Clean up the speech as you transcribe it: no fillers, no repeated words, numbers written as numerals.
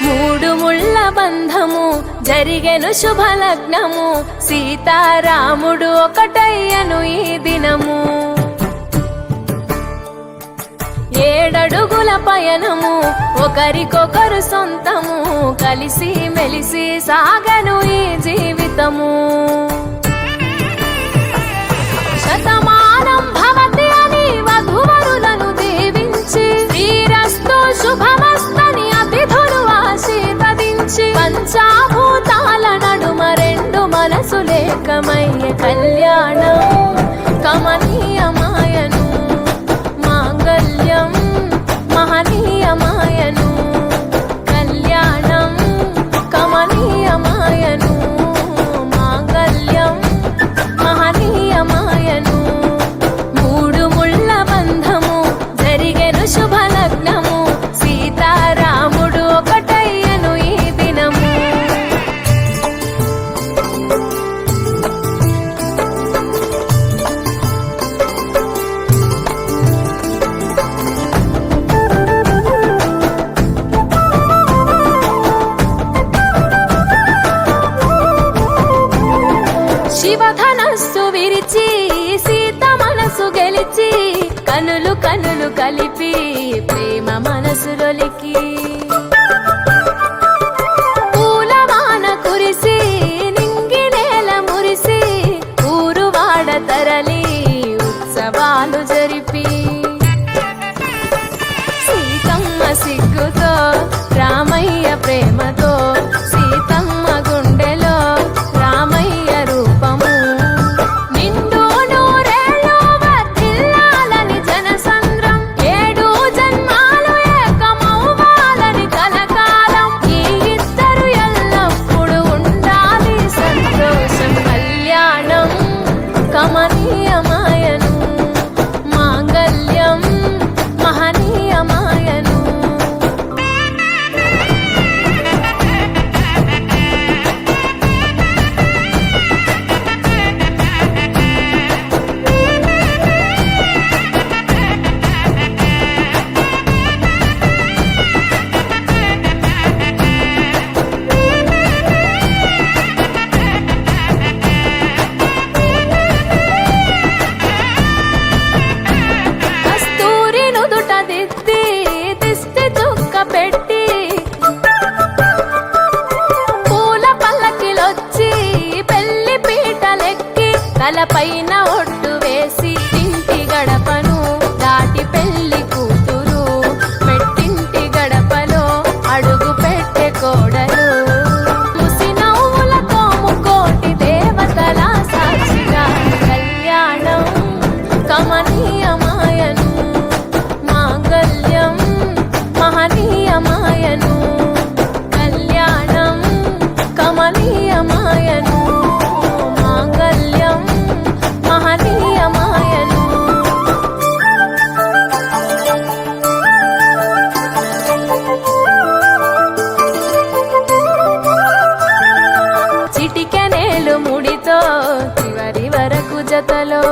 మూడు ముళ్ళ బంధము జరిగెను శుభలగ్నము, సీతారాముడు ఒకటయ్యను ఈ దినము. 7 అడుగుల పయనము ఒకరికొకరు సొంతము, కలిసి మెలిసి సాగను ఈ జీవితము. శతమానం భవతి అని వధువరులను దీవించి, శ్రీరస్తు శుభమస్తని అతిథులు ఆశీర్వదించి, పంచాభూతాల నడుమ 2 మనసులేకమయ్యే కళ్యాణం కమనీయమాయను, మాంగళ్యం మహనీయమాయను. కళ్యాణం కమనీయమాయను, మాంగళ్యం మహనీయమాయను. మూడు ముళ్ళ బంధము జరిగెను శుభలగ్నము, సీతారాముడు ఒకటయ్యను ఈ దినము. శివధనస్సు విరిచి సీత మనసు గెలిచి, కనులు కనులు కలిపి ప్రేమ మనసులొలికి, పూలవాన కురిసి నింగి నేల మురిసి, ఊరువాడ తరలి ఉత్సవాలు జరిపి, సీతమ్మ సిగ్గుతో రామయ్య ప్రేమతో, సీతమ్మ గుండెలో రామయ్య రూపము. నిండు నూరేళ్ళు వర్ధిల్లాలని జనసంద్రం, 7 జన్మాలు ఏకమవ్వాలని కలకాలం, ఈ ఇద్దరు ఎల్లప్పుడూ ఉండాలి సంతోషం. కళ్యాణం కమనీయమాయను, మాంగళ్యం మహనీయమాయను. కస్తూరి నుదుట దిద్ది దిష్టి చుక్క పెట్టి, పూల పల్లకిలొచ్చి పెళ్లి పీటలెక్కి, తలపైన ఒట్టు వేసి ఇంటి గడపను దాటి పెళ్లి కూతురు, పెట్టింటి గడపలో అడుగు పెట్టే కోడలు. ముసి నవ్వులతో ముకోటి దేవతల సాక్షిగా, కళ్యాణం కమనీయమాయను, మాంగళ్యం మహనీయమాయను. కళ్యాణం కమనీయమాయను, మాంగళ్యం మహనీయమాయను. చిటికెనేలు ముడితో చివరి వరకు జతలో,